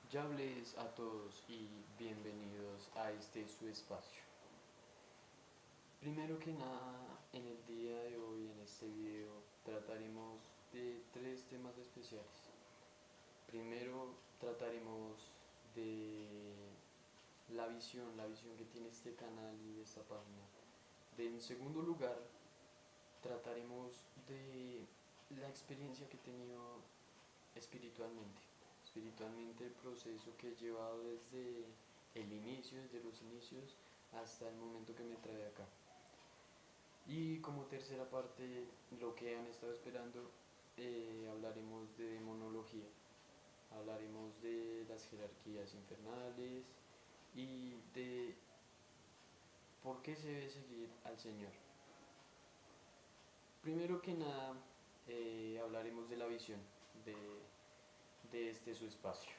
Yables a todos y bienvenidos a este su espacio. Primero que nada, en el día de hoy, en este video, trataremos de tres temas especiales. Primero, trataremos de la visión que tiene este canal y esta página. En segundo lugar, trataremos de la experiencia que he tenido espiritualmente. Espiritualmente el proceso que he llevado desde desde los inicios hasta el momento que me trae acá. Y como tercera parte, lo que han estado esperando, hablaremos de demonología, hablaremos de las jerarquías infernales y de por qué se debe seguir al Señor. Primero que nada, hablaremos de la visión de, de este su espacio.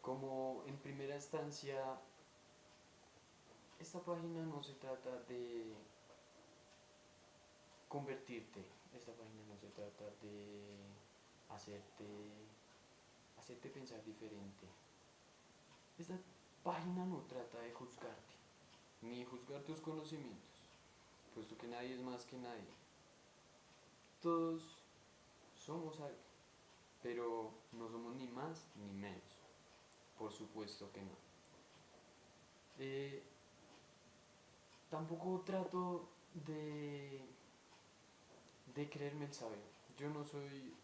Como en primera instancia, esta página no se trata de convertirte, esta página no se trata de hacerte, hacerte pensar diferente. Esta página no trata de juzgarte, ni juzgar tus conocimientos, puesto que nadie es más que nadie. Todos somos algo, pero no somos ni más ni menos, por supuesto que no. Eh, Tampoco trato de creerme el sabio. Yo no soy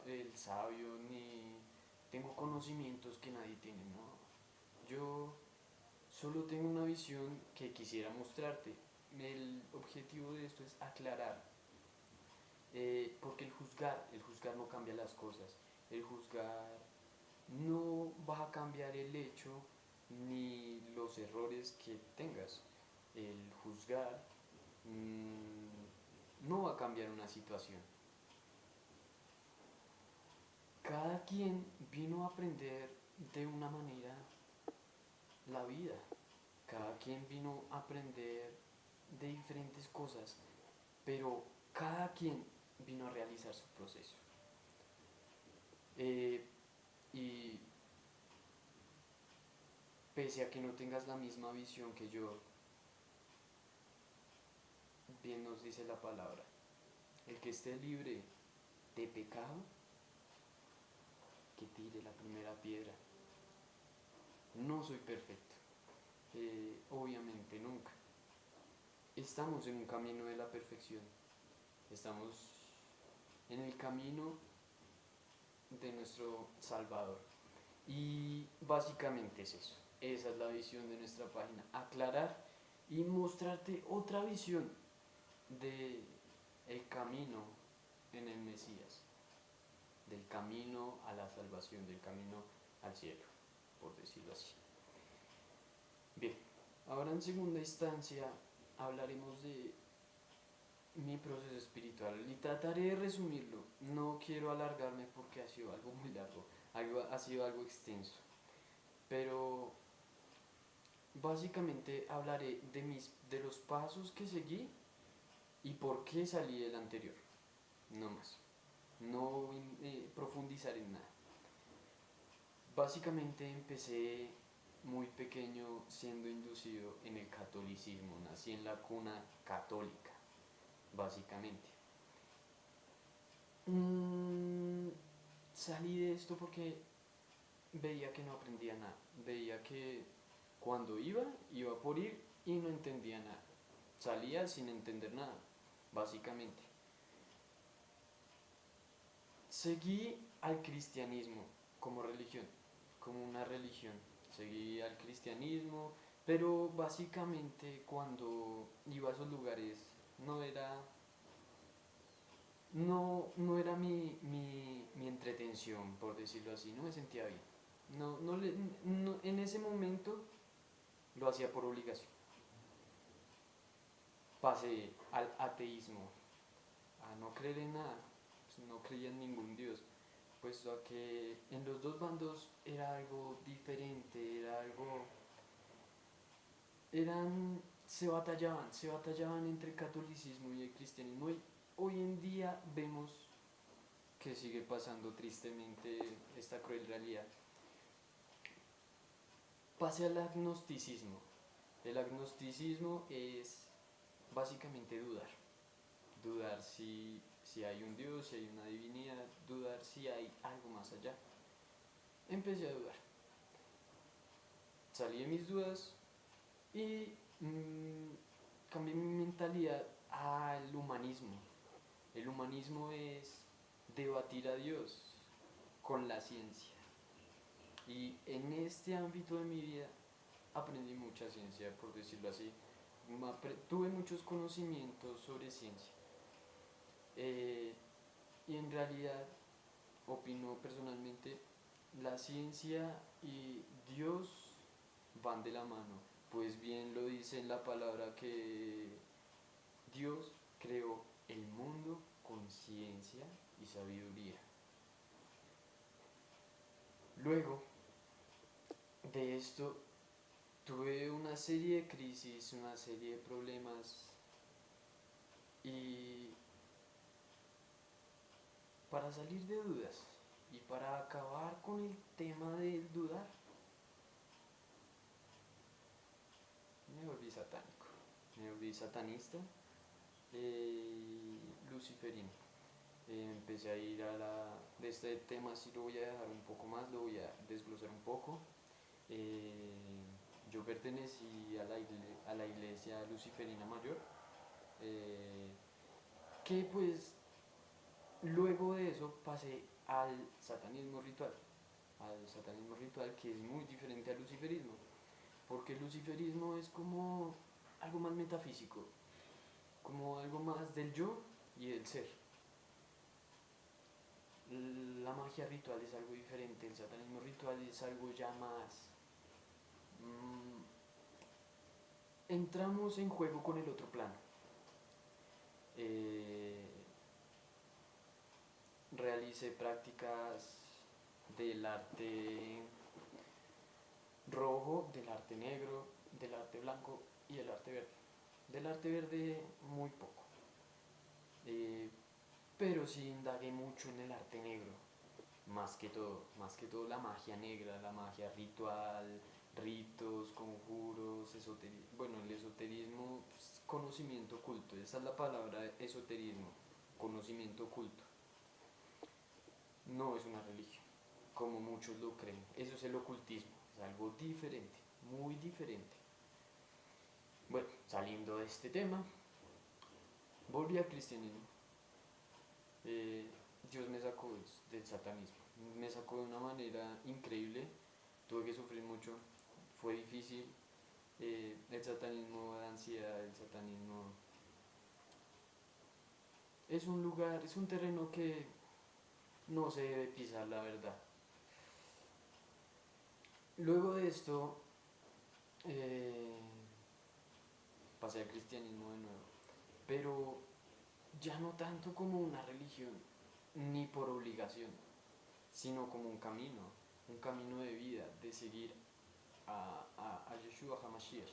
el sabio ni tengo conocimientos que nadie tiene, no. Yo solo tengo una visión que quisiera mostrarte. El objetivo de esto es aclarar, porque el juzgar no cambia las cosas. El juzgar no va a cambiar el hecho ni los errores que tengas. El juzgar no va a cambiar una situación. Cada quien vino a aprender de una manera la vida. Cada quien vino a aprender de diferentes cosas, pero cada quien vino a realizar su proceso. Eh, y pese a que no tengas la misma visión que yo, bien nos dice la palabra, el que esté libre de pecado, que tire la primera piedra. No soy perfecto, obviamente nunca. Estamos en un camino de la perfección, estamos en el camino de nuestro Salvador. Y básicamente es eso, esa es la visión de nuestra página, aclarar y mostrarte otra visión de el camino en el Mesías, del camino a la salvación, del camino al cielo, por decirlo así. Bien, ahora en segunda instancia hablaremos de mi proceso espiritual y trataré de resumirlo. No quiero alargarme porque ha sido algo muy largo, ha sido algo extenso, pero básicamente hablaré de los pasos que seguí y por qué salí del anterior, no más. No profundizar en nada. Básicamente empecé muy pequeño siendo inducido en el catolicismo, nací en la cuna católica, básicamente. Mm, Salí de esto porque veía que no aprendía nada, veía que cuando iba por ir y no entendía nada, salía sin entender nada, básicamente. Seguí al cristianismo como religión, como una religión. Seguí al cristianismo, pero básicamente cuando iba a esos lugares no era, no era mi entretención, por decirlo así, no me sentía bien. No, no, en ese momento lo hacía por obligación. Pasé al ateísmo, a no creer en nada, pues no creía en ningún Dios, puesto a que en los dos bandos era algo diferente, era algo, se batallaban entre el catolicismo y el cristianismo y hoy en día vemos que sigue pasando tristemente esta cruel realidad. Pase al agnosticismo. El agnosticismo es básicamente dudar. Dudar si hay un Dios, si hay una divinidad, dudar si hay algo más allá. Empecé a dudar. Salí de mis dudas y cambié mi mentalidad al humanismo. El humanismo es debatir a Dios con la ciencia. Y en este ámbito de mi vida aprendí mucha ciencia, por decirlo así. Tuve muchos conocimientos sobre ciencia. Eh, y en realidad, opino personalmente, la ciencia y Dios van de la mano. Pues bien lo dice en la palabra que Dios creó el mundo con ciencia y sabiduría. Luego de esto tuve una serie de crisis, una serie de problemas y para salir de dudas y para acabar con el tema del dudar, me volví satánico, me volví satanista, luciferino. Empecé a ir a de este tema sí lo voy a dejar un poco más, lo voy a desglosar un poco. Eh, yo pertenecí a la iglesia luciferina mayor, eh, que pues luego de eso pasé al satanismo ritual que es muy diferente al luciferismo, porque el luciferismo es como algo más metafísico, como algo más del yo y del ser. La magia ritual es algo diferente, el satanismo ritual es algo ya más... entramos en juego con el otro plano. Eh, Realicé prácticas del arte rojo, del arte negro, del arte blanco y del arte verde. Del arte verde muy poco, eh, pero sí indagué mucho en el arte negro, más que todo la magia negra, la magia ritual, ritos, conjuros, esoterismo. Bueno, el esoterismo, pues, conocimiento oculto, esa es la palabra esoterismo, conocimiento oculto. No es una religión, como muchos lo creen, eso es el ocultismo, es algo diferente, muy diferente. Bueno, saliendo de este tema, volví al cristianismo. Eh, Dios me sacó del satanismo, me sacó de una manera increíble, tuve que sufrir mucho, fue difícil. El satanismo da ansiedad, el satanismo es un lugar, es un terreno que no se debe pisar, la verdad. Luego de esto, eh, pasé al cristianismo de nuevo, pero ya no tanto como una religión, ni por obligación, sino como un camino de vida, de seguir a Yeshua HaMashiach,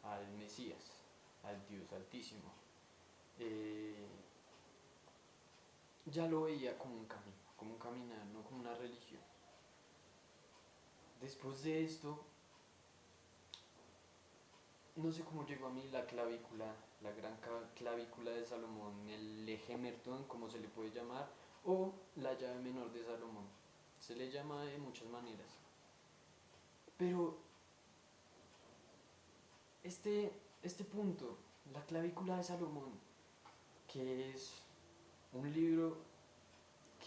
al Mesías, al Dios Altísimo. Eh, ya lo veía como un caminar, no como una religión. Después de esto, no sé cómo llegó a mí la clavícula, la gran clavícula de Salomón, el Ejemerton, como se le puede llamar, o la llave menor de Salomón. Se le llama de muchas maneras. Pero este punto, la clavícula de Salomón, que es un libro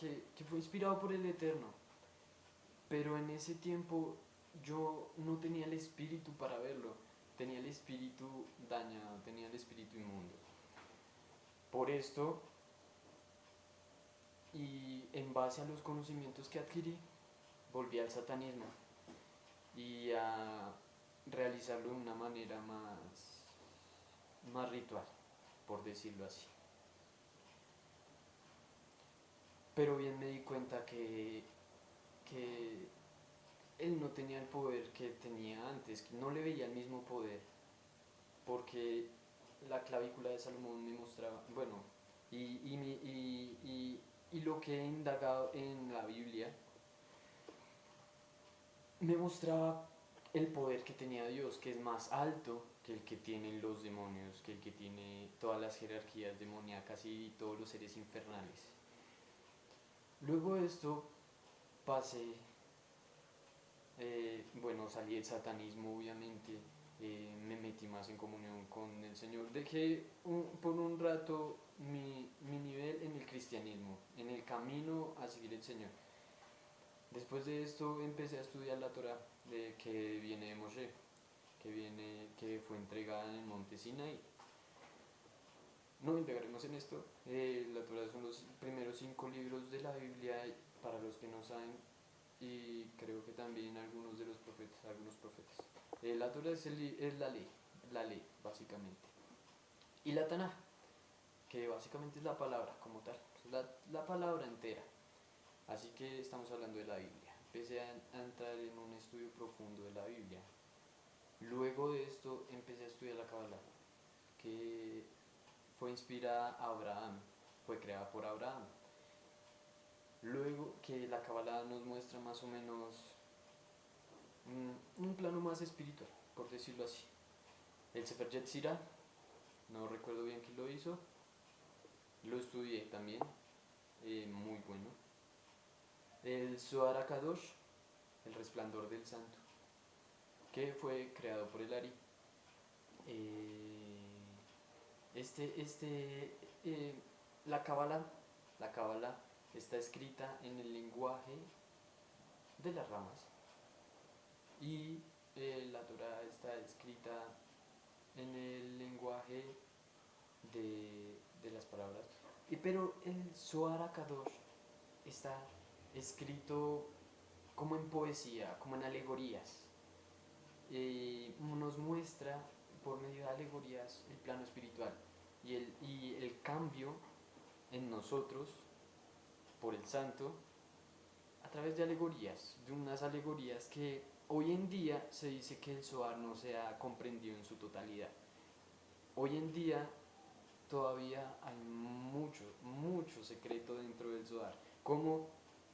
que fue inspirado por el Eterno, pero en ese tiempo yo no tenía el espíritu para verlo, tenía el espíritu dañado, tenía el espíritu inmundo. Por esto, y en base a los conocimientos que adquirí, volví al satanismo y a realizarlo de una manera más ritual, por decirlo así. Pero bien me di cuenta que él no tenía el poder que tenía antes, que no le veía el mismo poder, porque la clavícula de Salomón me mostraba, bueno, y lo que he indagado en la Biblia, me mostraba el poder que tenía Dios, que es más alto que el que tienen los demonios, que el que tiene todas las jerarquías demoníacas y todos los seres infernales. Luego de esto pasé, bueno, salí del satanismo obviamente, me metí más en comunión con el Señor, dejé por un rato mi nivel en el cristianismo, en el camino a seguir el Señor. Después de esto empecé a estudiar la Torah que viene de Moshe, que fue entregada en el monte Sinai. No integraremos en esto. La Torah son los primeros 5 libros de la Biblia, para los que no saben, y creo que también algunos de los profetas, algunos profetas. La Torah es la ley, básicamente. Y la Tanaj, que básicamente es la palabra como tal, la palabra entera. Así que estamos hablando de la Biblia. Empecé a entrar en un estudio profundo de la Biblia. Luego de esto empecé a estudiar la Kabbalah, que fue inspirada a Abraham, fue creada por Abraham. Luego que la Kabbalah nos muestra más o menos un plano más espiritual, por decirlo así. El Sefer Yetzirah, no recuerdo bien quién lo hizo, lo estudié también, muy bueno. El Zohar HaKadosh, el resplandor del santo, que fue creado por el Ari. Este, este, eh, la Kabbalah está escrita en el lenguaje de las ramas y la Torah está escrita en el lenguaje de las palabras. Pero el Zohar HaKadosh está escrito como en poesía, como en alegorías. Nos muestra por medio de alegorías el plano espiritual y el cambio en nosotros por el santo a través de alegorías, de unas alegorías que hoy en día se dice que el Zohar no se ha comprendido en su totalidad. Hoy en día todavía hay mucho secreto dentro del Zohar, como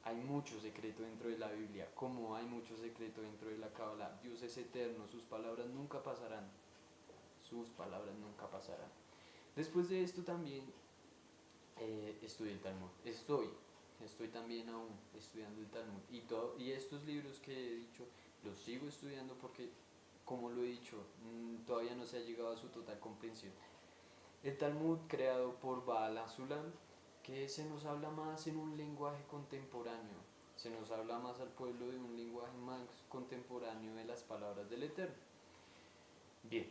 hay mucho secreto dentro de la Biblia, como hay mucho secreto dentro de la Kabbalah. Dios es eterno, sus palabras nunca pasarán, sus palabras nunca pasarán. Después de esto también estudié el Talmud, estoy también aún estudiando el Talmud y estos libros que he dicho los sigo estudiando porque, como lo he dicho, todavía no se ha llegado a su total comprensión. El Talmud, creado por Baal HaSulam, que se nos habla más en un lenguaje contemporáneo, se nos habla más al pueblo de un lenguaje más contemporáneo de las palabras del Eterno. Bien,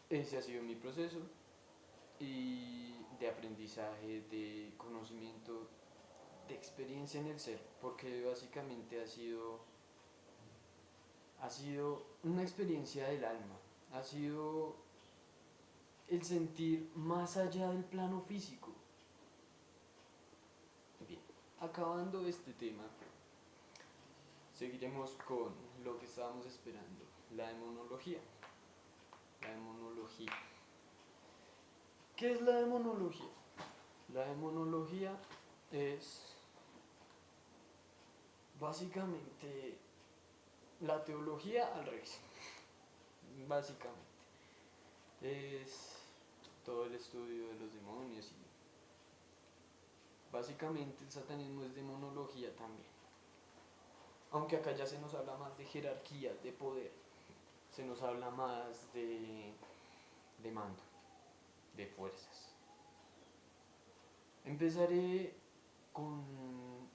ese ha sido mi proceso y de aprendizaje, de conocimiento, de experiencia en el ser, porque básicamente ha sido una experiencia del alma, ha sido el sentir más allá del plano físico. Bien, acabando este tema, seguiremos con lo que estábamos esperando, la demonología. La demonología. ¿Qué es la demonología? La demonología es básicamente la teología al revés. Básicamente es todo el estudio de los demonios y básicamente el satanismo es demonología también. Aunque acá ya se nos habla más de jerarquías, de poder, se nos habla más de mando, de fuerzas. Empezaré con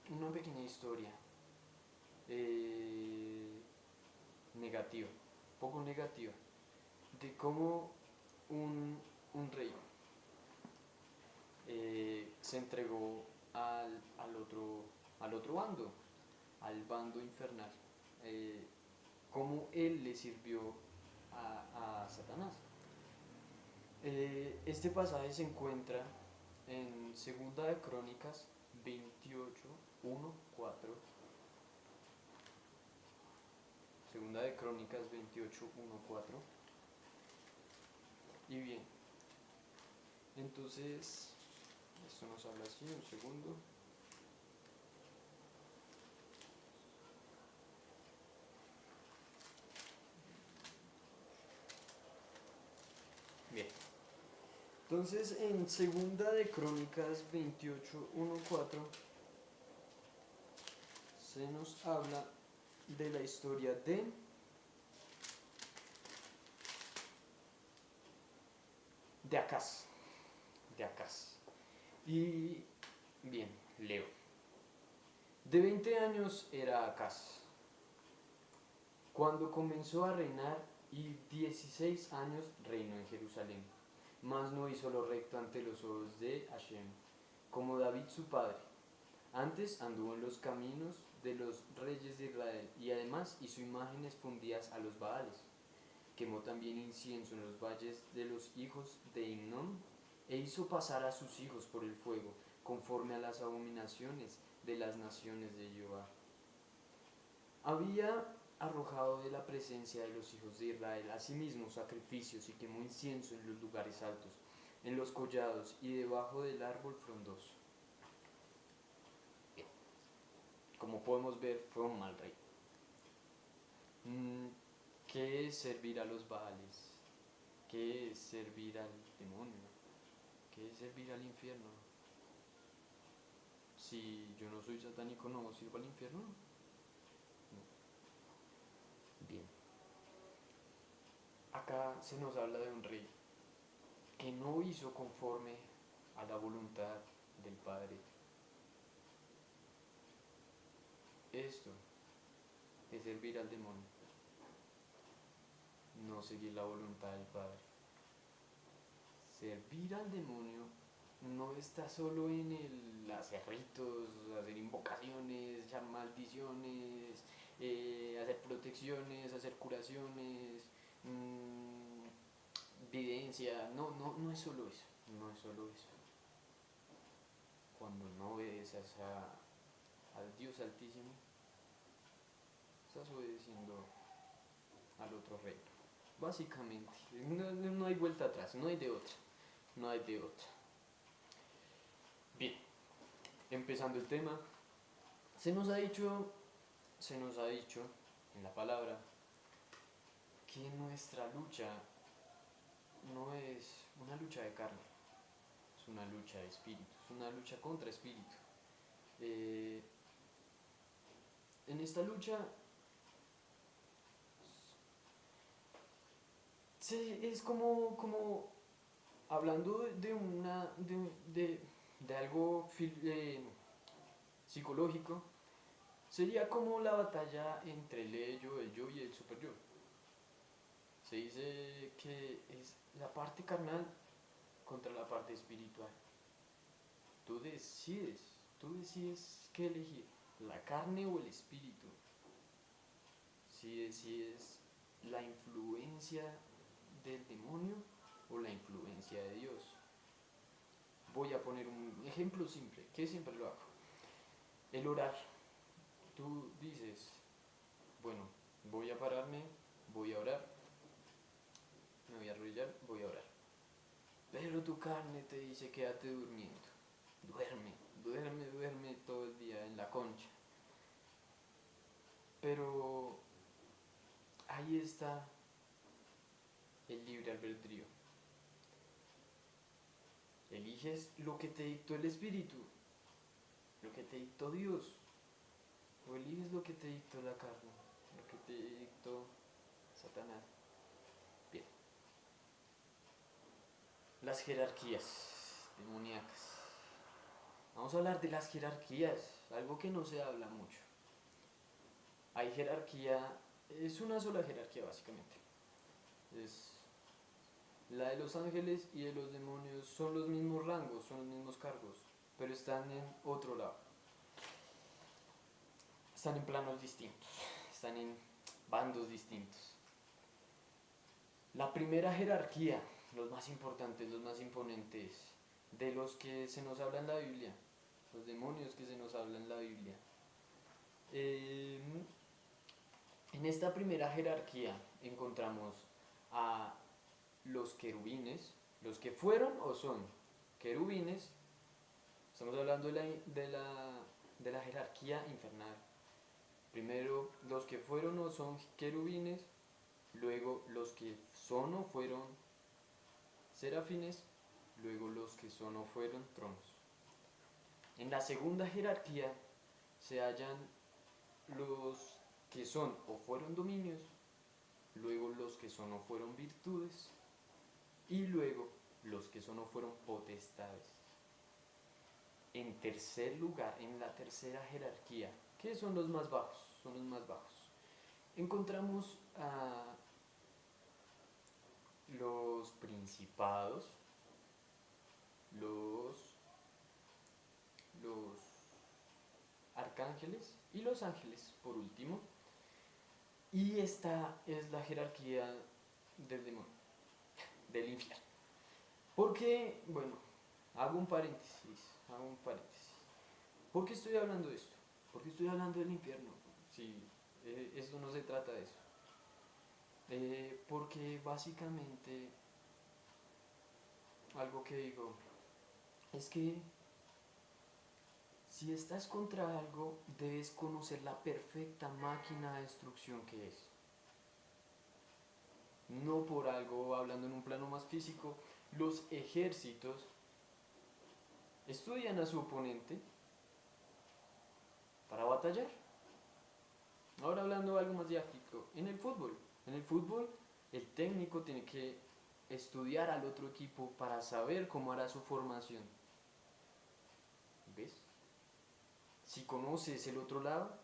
una pequeña historia negativa, poco negativa, de cómo un rey se entregó al otro bando, al bando infernal, cómo él le sirvió a Satanás. Este pasaje se encuentra en Segunda de Crónicas 28, 1, 4. Segunda de Crónicas 28, 1, 4. Y bien, entonces, esto nos habla así, un segundo. Entonces, en segunda de Crónicas 28:1-4 se nos habla de la historia de Acaz, de Acaz. Y bien, leo. De 20 años era Acaz cuando comenzó a reinar, y 16 años reinó en Jerusalén. Mas no hizo lo recto ante los ojos de Hashem, como David su padre. Antes anduvo en los caminos de los reyes de Israel, y además hizo imágenes fundidas a los Baales. Quemó también incienso en los valles de los hijos de Hinnom, e hizo pasar a sus hijos por el fuego, conforme a las abominaciones de las naciones de Jehová. Había arrojado de la presencia de los hijos de Israel asimismo sacrificios, y quemó incienso en los lugares altos, en los collados y debajo del árbol frondoso. Bien. Como podemos ver, fue un mal rey. ¿Qué es servir a los Baales? ¿Qué es servir al demonio? ¿Qué es servir al infierno? Si yo no soy satánico, ¿no sirvo al infierno? No. Bien. Acá se nos habla de un rey que no hizo conforme a la voluntad del Padre. Esto es servir al demonio, no seguir la voluntad del Padre. Servir al demonio no está solo en el hacer ritos, hacer invocaciones, echar maldiciones, hacer protecciones, hacer curaciones, videncia. No es solo eso, no es solo eso. Cuando no obedeces al Dios Altísimo, estás obedeciendo al otro rey. Básicamente, no hay vuelta atrás, no hay de otra, no hay de otra. Bien, empezando el tema, se nos ha dicho en la palabra que nuestra lucha no es una lucha de carne, es una lucha de espíritu, es una lucha contra espíritu. En esta lucha es como hablando de algo psicológico, sería como la batalla entre el ello, el yo y el super yo. Se dice que es la parte carnal contra la parte espiritual. Tú decides qué elegir, la carne o el espíritu. Si decides la influencia del demonio o la influencia de Dios. Voy a poner un ejemplo simple, que siempre lo hago. El orar. Tú dices, bueno, voy a pararme, voy a orar, me voy a arrodillar, voy a orar. Pero tu carne te dice, quédate durmiendo. Duerme todo el día en la concha. Pero ahí está el libre albedrío. Eliges lo que te dictó el Espíritu, lo que te dictó Dios, o eliges lo que te dictó la carne, lo que te dictó Satanás. Bien. Las jerarquías demoníacas. Vamos a hablar de las jerarquías, algo que no se habla mucho. Hay jerarquía, es una sola jerarquía básicamente. Es la de los ángeles y de los demonios, son los mismos rangos, son los mismos cargos, pero están en otro lado. Están en planos distintos, están en bandos distintos. La primera jerarquía, los más importantes, los más imponentes, de los que se nos habla en la Biblia, los demonios que se nos habla en la Biblia. En esta primera jerarquía encontramos a los querubines, los que fueron o son querubines. Estamos hablando de la jerarquía infernal. Primero los que fueron o son querubines, luego los que son o fueron serafines, luego los que son o fueron tronos. En la segunda jerarquía se hallan los que son o fueron dominios, luego los que son o fueron virtudes, y luego los que son o fueron potestades. En tercer lugar, en la tercera jerarquía, ¿qué son los más bajos? Son los más bajos. Encontramos a los principados, los arcángeles y los ángeles, por último. Y esta es la jerarquía del demonio, del infierno. Porque, bueno, hago un paréntesis. ¿Por qué estoy hablando de esto? ¿Por qué estoy hablando del infierno? Sí, esto no se trata de eso. Porque básicamente algo que digo es que si estás contra algo, debes conocer la perfecta máquina de destrucción que es. No por algo, hablando en un plano más físico, los ejércitos estudian a su oponente para batallar. Ahora hablando de algo más didáctico, en el fútbol el técnico tiene que estudiar al otro equipo para saber cómo hará su formación. ¿Ves? Si conoces el otro lado,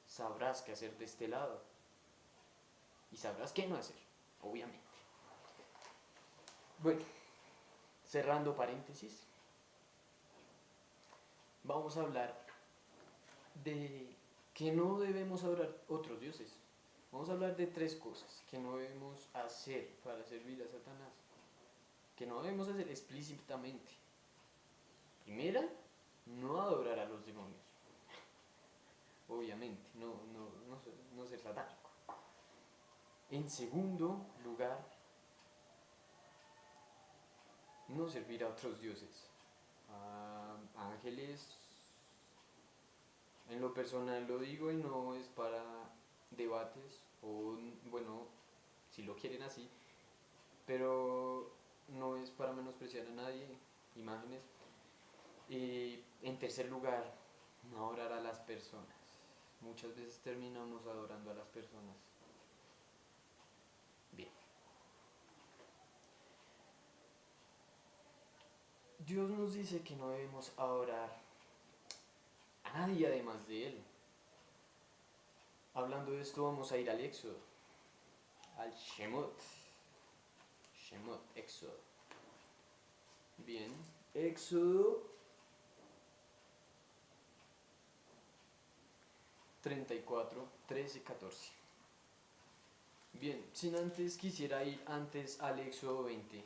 sabrás qué hacer de este lado. Y sabrás qué no hacer, obviamente. Bueno, cerrando paréntesis, vamos a hablar de que no debemos adorar otros dioses. Vamos a hablar de 3 cosas que no debemos hacer para servir a Satanás. Que no debemos hacer explícitamente. Primera, no adorar a los demonios. Obviamente, no ser satánico. En segundo lugar, no servir a otros dioses. A ángeles, en lo personal lo digo y no es para debates, o bueno, si lo quieren así, pero no es para menospreciar a nadie, imágenes. Y en tercer lugar, no adorar a las personas. Muchas veces terminamos adorando a las personas. Bien. Dios nos dice que no debemos adorar a nadie además de Él. Hablando de esto, vamos a ir al Éxodo, al Shemot, Éxodo. Bien, Éxodo 34, 13, 14. Bien, sin antes quisiera ir antes al Éxodo 20,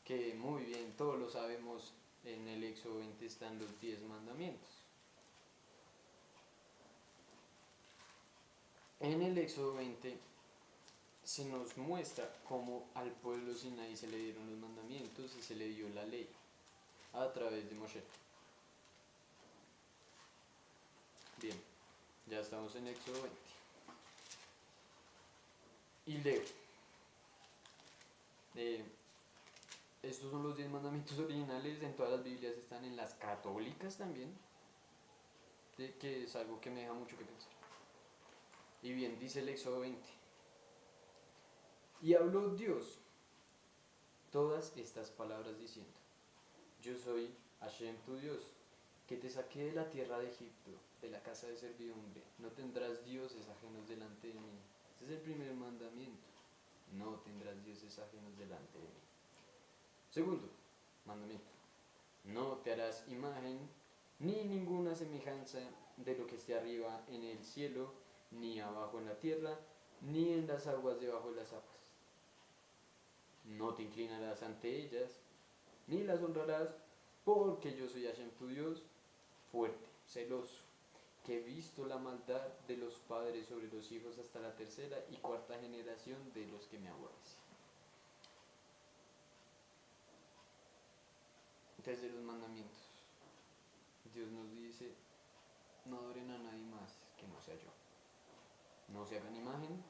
que muy bien, todos lo sabemos, en el Éxodo 20 están los 10 mandamientos. En el Éxodo 20 se nos muestra cómo al pueblo Sinaí se le dieron los mandamientos y se le dio la ley a través de Moshe. Bien, ya estamos en Éxodo 20. Y leo. Estos son los 10 mandamientos originales, en todas las Biblias están, en las católicas también, que es algo que me deja mucho que pensar. Y bien, dice el Éxodo 20. Y habló Dios todas estas palabras diciendo: Yo soy Hashem tu Dios, que te saqué de la tierra de Egipto, de la casa de servidumbre. No tendrás dioses ajenos delante de mí. Este es el primer mandamiento. No tendrás dioses ajenos delante de mí. Segundo mandamiento: no te harás imagen ni ninguna semejanza de lo que esté arriba en el cielo, ni abajo en la tierra, ni en las aguas debajo de las aguas. No te inclinarás ante ellas, ni las honrarás, porque yo soy Hashem tu Dios, fuerte, celoso, que he visto la maldad de los padres sobre los hijos hasta la tercera y cuarta generación de los que me aborrecen. Entonces, de los mandamientos, Dios nos dice: no adoren a nadie más que no sea yo. No se hagan imagen,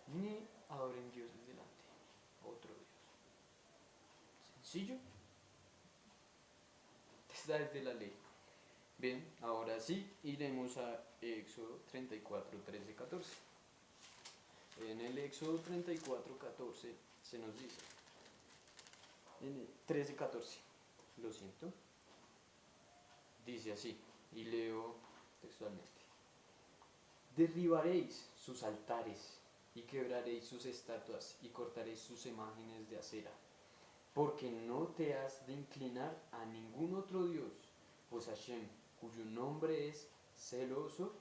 ni adoren dioses delante, otro Dios. sencillo. Esta es de la ley. Bien, ahora sí, iremos a Éxodo 34, 13, 14. En el Éxodo 34, 14 se nos dice, en el 13, 14, lo siento, dice así, y leo textualmente. Derribaréis sus altares y quebraréis sus estatuas y cortaréis sus imágenes de acera, porque no te has de inclinar a ningún otro Dios, pues Hashem, cuyo nombre es celoso,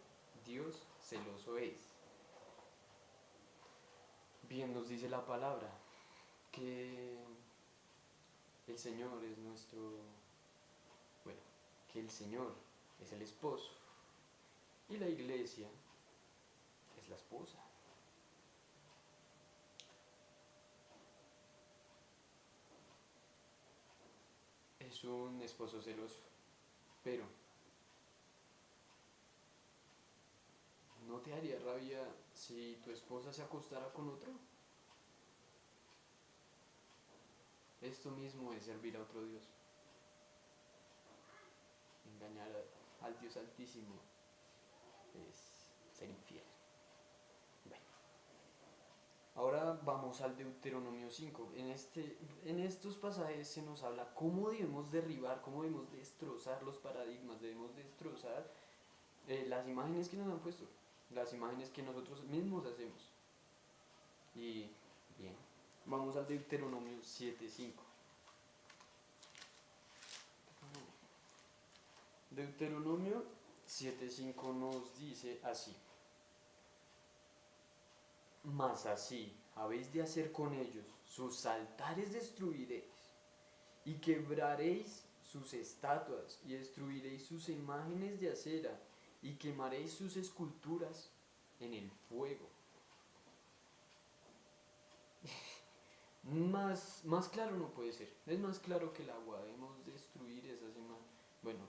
Dios celoso es. Bien, nos dice la palabra que el Señor es nuestro, bueno, que el Señor es el esposo y la iglesia es la esposa. Es un esposo celoso, pero ¿no te haría rabia si tu esposa se acostara con otro? Esto mismo es servir a otro Dios, engañar al Dios Altísimo es ser infiel. Bueno, ahora vamos al Deuteronomio 5. En estos pasajes se nos habla cómo debemos derribar, cómo debemos destrozar los paradigmas, debemos destrozar las imágenes que nos han puesto, las imágenes que nosotros mismos hacemos. Y bien, vamos al Deuteronomio 7:5. Deuteronomio 7:5 nos dice así. Mas así habéis de hacer con ellos, sus altares destruiréis, y quebraréis sus estatuas, y destruiréis sus imágenes de acera, y quemaréis sus esculturas en el fuego. Más claro no puede ser, es más claro que el agua, debemos destruir esas imágenes. Bueno,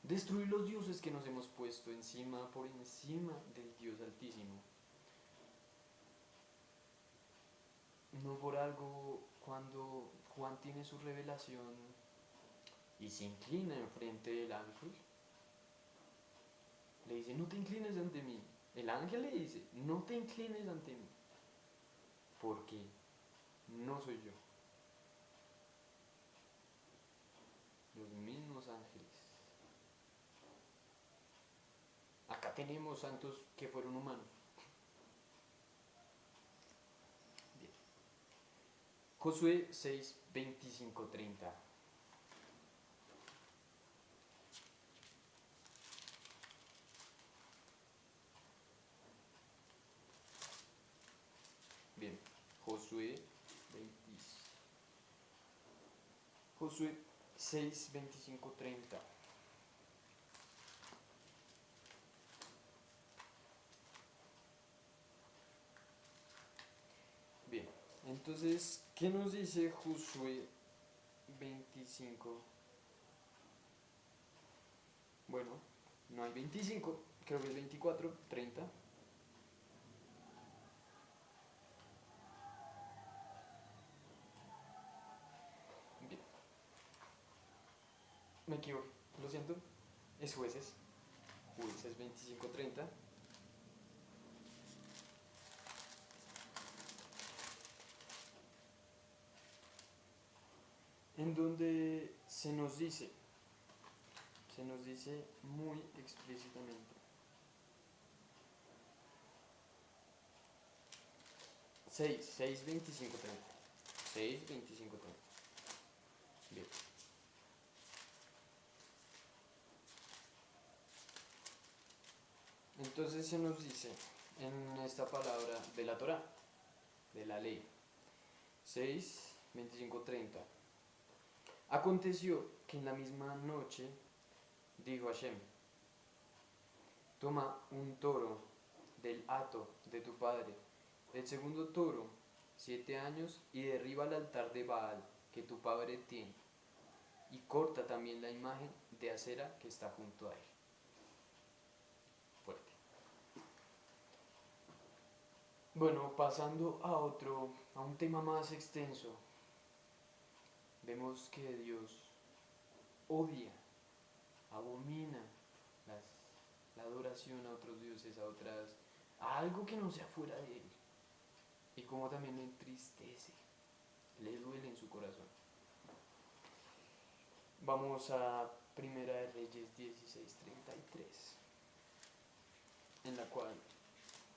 destruir los dioses que nos hemos puesto por encima del Dios Altísimo. No por algo, cuando Juan tiene su revelación y se inclina enfrente del ángel, le dice, no te inclines ante mí. El ángel le dice, no te inclines ante mí, porque no soy yo. Los mismos ángeles. Acá tenemos santos que fueron humanos. Bien. Josué 6, 25, 30. Bien, Josué 6, 25, 30. Bien, entonces, ¿qué nos dice Josué 25? Bueno, no hay 25, creo que es 24, 30. Bien, me equivoqué, lo siento, es jueces 25, 30. En donde se nos dice muy explícitamente. 6, 25, 30. 6, 25, 30. Bien. Entonces se nos dice en esta palabra de la Torah, de la ley, 6, 25, 30. Aconteció que en la misma noche dijo Hashem, toma un toro del hato de tu padre, el segundo toro, 7 años, y derriba el altar de Baal que tu padre tiene, y corta también la imagen de acera que está junto a él. Fuerte. Bueno, pasando a un tema más extenso, vemos que Dios odia, abomina las, la adoración a otros dioses, a algo que no sea fuera de Él. Y como también le entristece, le duele en su corazón. Vamos a Primera de Reyes 16:33, en la cual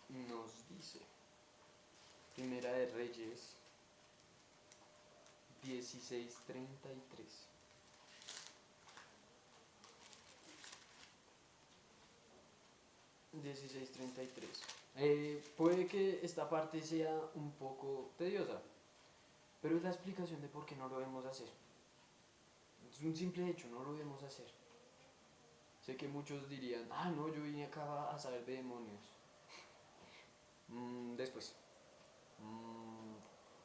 nos dice, Primera de Reyes 16:33. 16:33. Puede que esta parte sea un poco tediosa, pero es la explicación de por qué no lo debemos hacer. Es un simple hecho, no lo debemos hacer. Sé que muchos dirían, no, yo vine acá a saber de demonios. Después.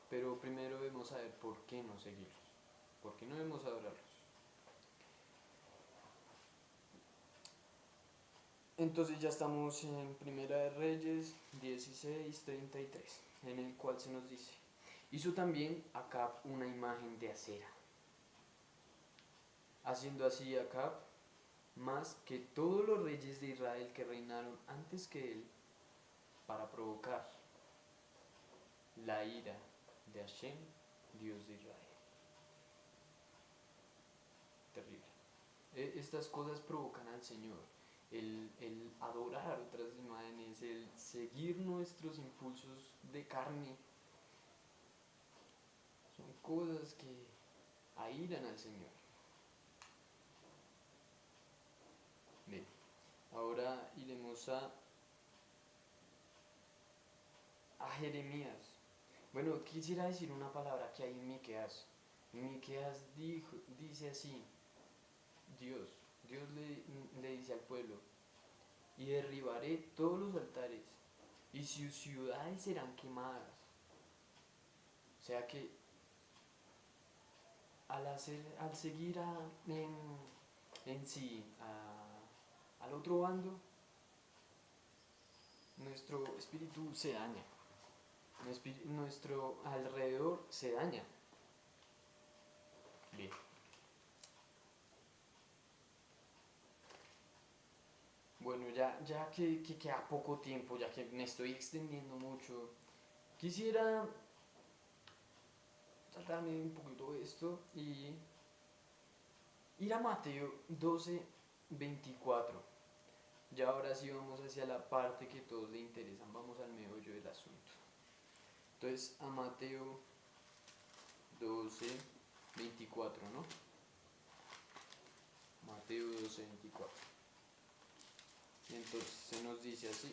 Pero primero debemos saber por qué no seguirlos, por qué no debemos adorarlos. Entonces ya estamos en Primera de Reyes 16:33, en el cual se nos dice, hizo también Acab una imagen de acera, haciendo así Acab más que todos los reyes de Israel que reinaron antes que él, para provocar la ira de Hashem, Dios de Israel. Terrible. Estas cosas provocan al Señor. El adorar otras imágenes, el seguir nuestros impulsos de carne, son cosas que airan al Señor. Bien, ahora iremos a Jeremías. Bueno, quisiera decir una palabra que hay en Miqueas. Miqueas dice así, Dios le dice al pueblo, y derribaré todos los altares, y sus ciudades serán quemadas. O sea que al seguir en sí al otro bando, nuestro espíritu se daña, nuestro alrededor se daña. Bien. Bueno, ya que queda poco tiempo, ya que me estoy extendiendo mucho, quisiera saltarme un poquito esto y ir a Mateo 12:24. Ya ahora sí vamos hacia la parte que todos le interesan, vamos al meollo del asunto. Entonces a Mateo 12:24, ¿no? Mateo 12:24. Y entonces se nos dice así.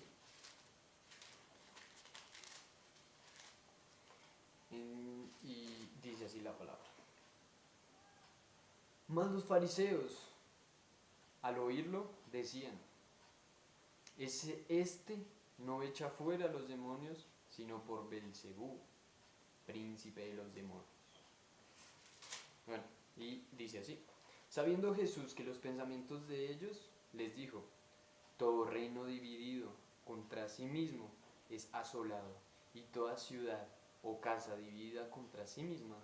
Y dice así la palabra. Mas los fariseos, al oírlo, decían, este no echa fuera a los demonios, sino por Belcebú, príncipe de los demonios. Bueno, y dice así. Sabiendo Jesús que los pensamientos de ellos, les dijo, todo reino dividido contra sí mismo es asolado, y toda ciudad o casa dividida contra sí misma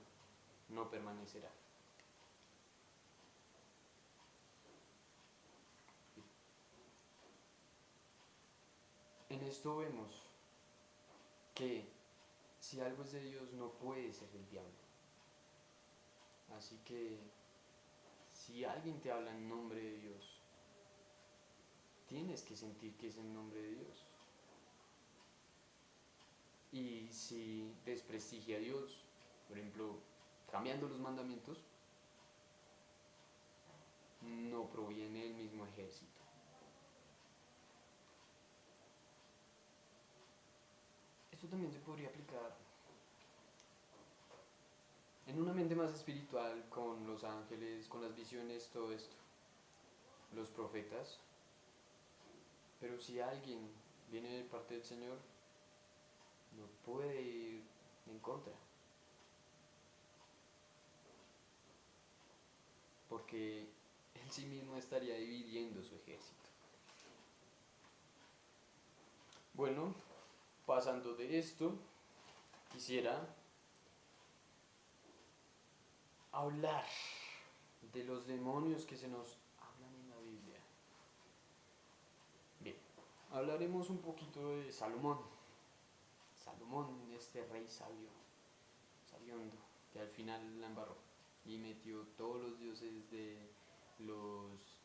no permanecerá. En esto vemos que si algo es de Dios no puede ser el diablo. Así que si alguien te habla en nombre de Dios, tienes que sentir que es en nombre de Dios. Y si desprestigia a Dios, por ejemplo, cambiando los mandamientos, no proviene del mismo ejército. Esto también se podría aplicar en una mente más espiritual, con los ángeles, con las visiones, todo esto, los profetas. Pero si alguien viene de parte del Señor, no puede ir en contra, porque él sí mismo estaría dividiendo su ejército. Bueno, pasando de esto, quisiera hablar de los demonios que se nos hablan en la Biblia. Bien, hablaremos un poquito de Salomón. Salomón, este rey sabio, sabiondo, que al final la embarró y metió todos los dioses de los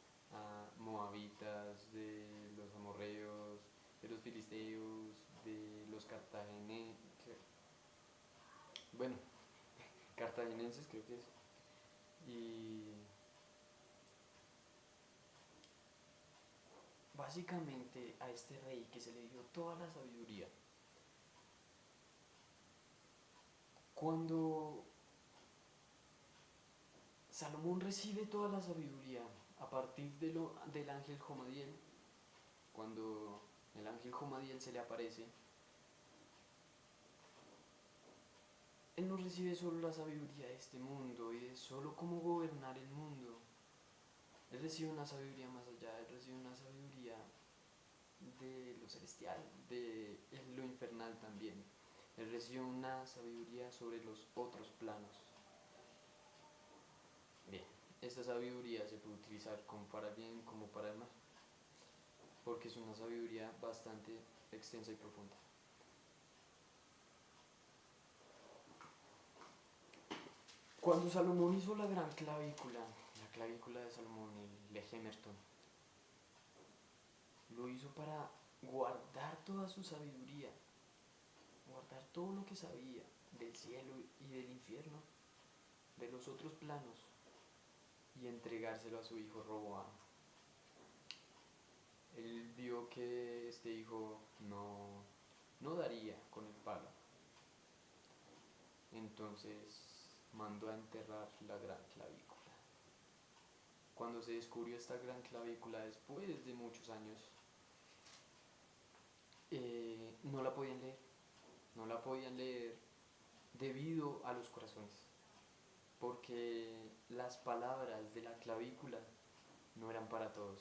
moabitas, de los amorreos, de los filisteos, de los cartagineses, bueno, cartagineses creo que es, y básicamente a este rey que se le dio toda la sabiduría. Cuando Salomón recibe toda la sabiduría a partir del ángel Jomadiel, cuando el ángel Jomadiel se le aparece, él no recibe solo la sabiduría de este mundo y de solo cómo gobernar el mundo. Él recibe una sabiduría más allá, él recibe una sabiduría de lo celestial, de lo infernal también. Él recibe una sabiduría sobre los otros planos. Bien, esta sabiduría se puede utilizar como para el bien como para el mal, porque es una sabiduría bastante extensa y profunda. Cuando Salomón hizo la gran clavícula, la clavícula de Salomón, el Legemerton, lo hizo para guardar toda su sabiduría, guardar todo lo que sabía del cielo y del infierno, de los otros planos, y entregárselo a su hijo Roboam. Él vio que este hijo no daría con el palo, entonces mandó a enterrar la gran clavícula. Cuando se descubrió esta gran clavícula después de muchos años, no la podían leer, no la podían leer debido a los corazones, porque las palabras de la clavícula no eran para todos.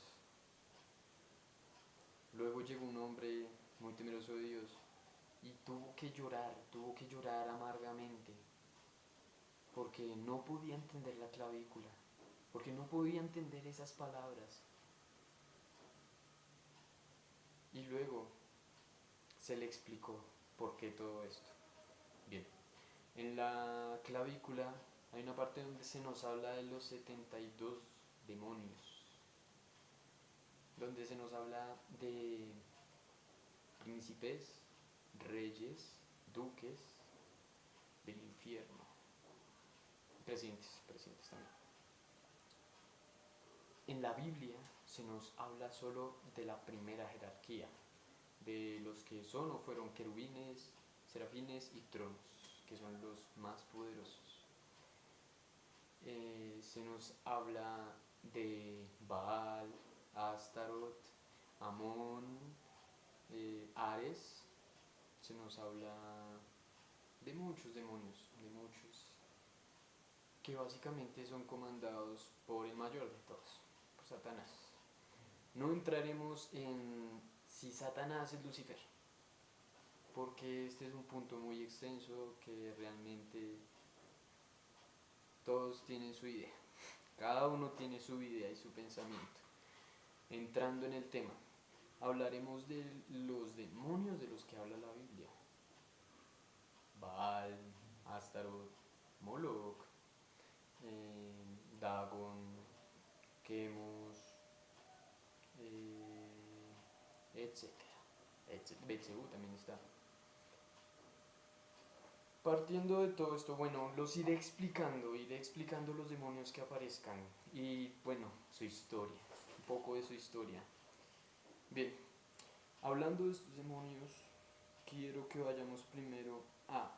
Luego llegó un hombre muy temeroso de Dios y tuvo que llorar amargamente, porque no podía entender la clavícula, porque no podía entender esas palabras. Y luego se le explicó por qué todo esto. Bien, en la clavícula hay una parte donde se nos habla de los 72 demonios, donde se nos habla de príncipes, reyes, duques del infierno, presidentes también. En la Biblia se nos habla solo de la primera jerarquía, de los que son o fueron querubines, serafines y tronos, que son los más poderosos. Se nos habla de Baal, Astaroth, Amón, Ares. Se nos habla de muchos demonios, de muchos, que básicamente son comandados por el mayor de todos, por Satanás. No entraremos en si Satanás es Lucifer, porque este es un punto muy extenso que realmente todos tienen su idea, cada uno tiene su idea y su pensamiento. Entrando en el tema, hablaremos de los demonios de los que habla la Biblia: Baal, Astaroth, Moloch, Dagon, Chemos, etcétera. Belcebú también está. Partiendo de todo esto, bueno, los iré explicando los demonios que aparezcan y, bueno, su historia, un poco de su historia. Bien, hablando de estos demonios, quiero que vayamos primero a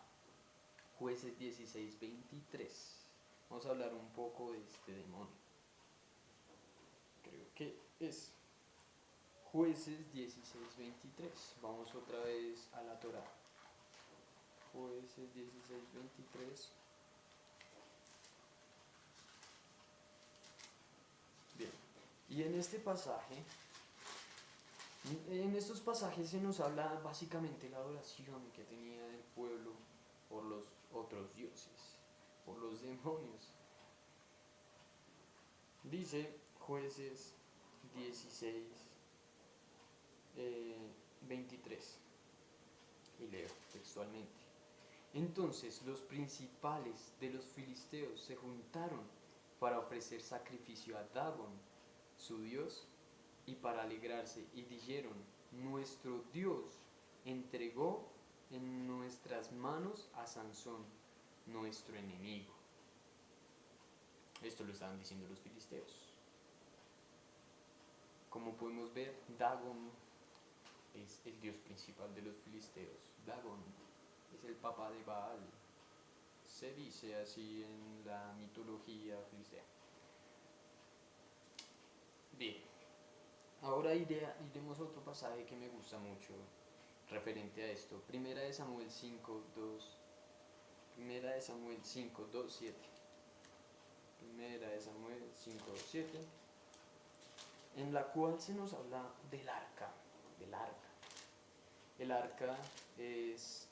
Jueces 16:23. Vamos a hablar un poco de este demonio. Creo que es Jueces 16:23. Vamos otra vez a la Torá. Jueces 16:23. Bien, y en este pasaje, en estos pasajes se nos habla básicamente la adoración que tenía el pueblo por los otros dioses, por los demonios. Dice Jueces 16, 23, y leo textualmente. Entonces los principales de los filisteos se juntaron para ofrecer sacrificio a Dagón, su dios, y para alegrarse, y dijeron: nuestro Dios entregó en nuestras manos a Sansón, nuestro enemigo. Esto lo estaban diciendo los filisteos. Como podemos ver, Dagón es el dios principal de los filisteos. Dagón es el papá de Baal. Se dice así en la mitología filistea. Bien, ahora iremos a otro pasaje que me gusta mucho referente a esto. Primera de Samuel 5:2. Primera de Samuel 5:2-7. Primera de Samuel 5:7, en la cual se nos habla del arca. Del arca. El arca es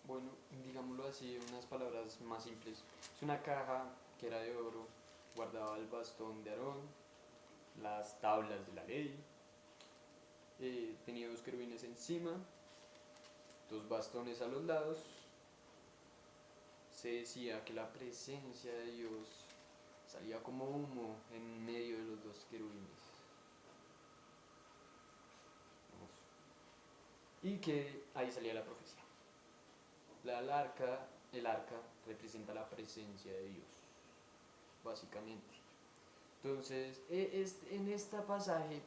bueno, digámoslo así, unas palabras más simples. Es una caja que era de oro, guardaba el bastón de Aarón, las tablas de la ley, tenía dos querubines encima, dos bastones a los lados. Se decía que la presencia de Dios salía como humo en medio de los dos querubines. Y que ahí salía la profecía. El arca representa la presencia de Dios, básicamente. Entonces, en este pasaje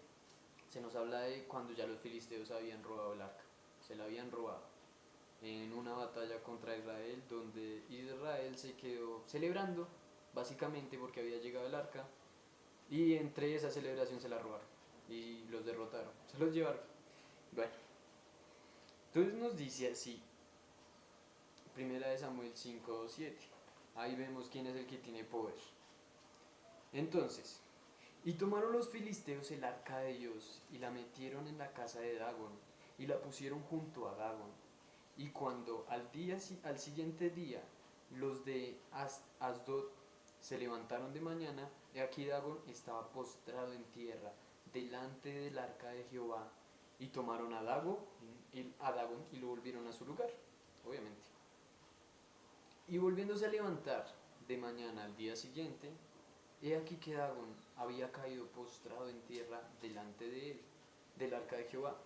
se nos habla de cuando ya los filisteos habían robado el arca. Se la habían robado en una batalla contra Israel, donde Israel se quedó celebrando, básicamente porque había llegado el arca, y entre esa celebración se la robaron y los derrotaron, se los llevaron. Bueno, entonces nos dice así, Primera de Samuel 5:7. Ahí vemos quién es el que tiene poder. Entonces, y tomaron los filisteos el arca de Dios y la metieron en la casa de Dagón y la pusieron junto a Dagón. Y cuando al siguiente día los de Asdod se levantaron de mañana, y aquí Dagón estaba postrado en tierra delante del arca de Jehová, y tomaron a Dagón y lo volvieron a su lugar, obviamente. Y volviéndose a levantar de mañana al día siguiente, he aquí que Dagón había caído postrado en tierra delante de él, del arca de Jehová.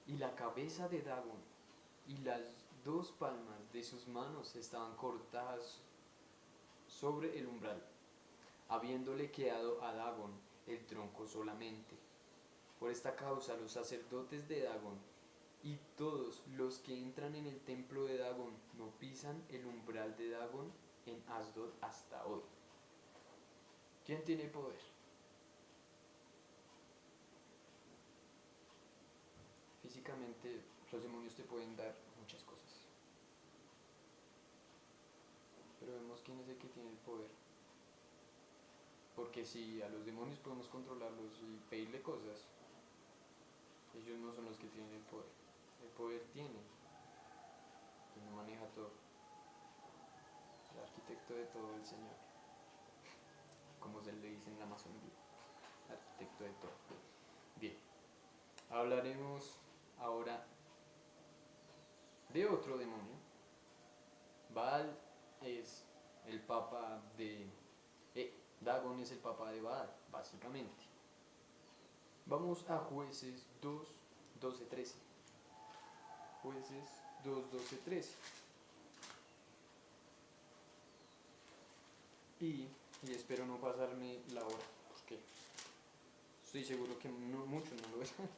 Y la cabeza de Dagón y las dos palmas de sus manos estaban cortadas sobre el umbral, habiéndole quedado a Dagón el tronco solamente. Por esta causa los sacerdotes de Dagón y todos los que entran en el templo de Dagón no pisan el umbral de Dagón en Asdod hasta hoy. ¿Quién tiene poder? Físicamente los demonios te pueden dar muchas cosas, pero vemos quién es el que tiene el poder. Porque si a los demonios podemos controlarlos y pedirle cosas, ellos no son los que tienen el poder. El poder tiene quien lo maneja todo, el arquitecto de todo, el Señor, como se le dice en la masonería, arquitecto de todo. Bien, hablaremos ahora de otro demonio. Baal es el papa de... Dagón es el papa de Baal, básicamente. Vamos a Jueces 2:12-13. Jueces 2:12-13. Y espero no pasarme la hora, porque estoy seguro que muchos no lo verán,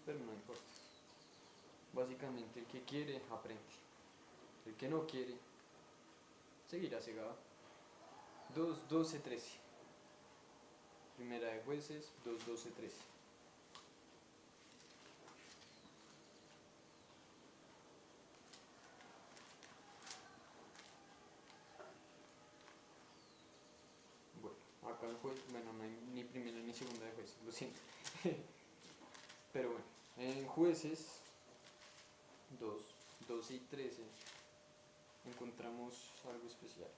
pero no importa. Básicamente, el que quiere, aprende. El que no quiere, seguirá cegado. 2:12-13. Primera de Jueces 2:12-13. Bueno, acá el juez, bueno, no hay ni primera ni segunda de Jueces, lo siento. Pero bueno, en Jueces 2:12 y 13 encontramos algo especial.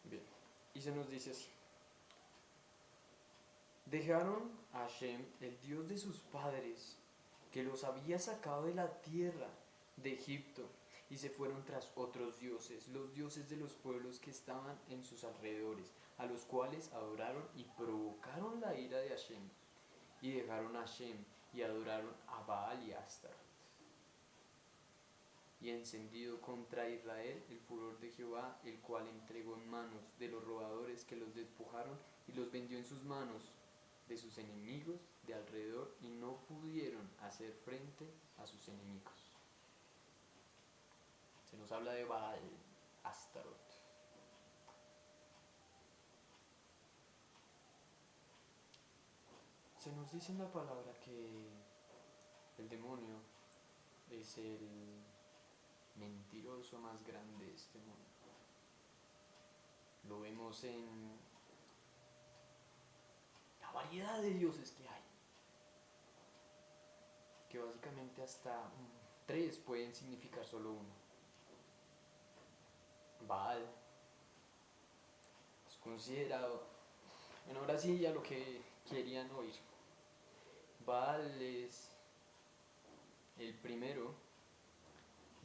Bien, y se nos dice así: dejaron a Hashem, el Dios de sus padres, que los había sacado de la tierra de Egipto, y se fueron tras otros dioses, los dioses de los pueblos que estaban en sus alrededores, a los cuales adoraron y provocaron la ira de Hashem, y dejaron a Hashem y adoraron a Baal y a Astarot. Y encendido contra Israel el furor de Jehová, el cual entregó en manos de los robadores que los despojaron y los vendió en sus manos de sus enemigos de alrededor, y no pudieron hacer frente a sus enemigos. Se nos habla de Baal, Astarot. Se nos dice en la palabra que el demonio es el mentiroso más grande de este mundo. Lo vemos en la variedad de dioses que hay, que básicamente hasta 3 pueden significar solo uno. Baal es considerado, bueno, ahora sí ya lo que querían oír. Baal es el primero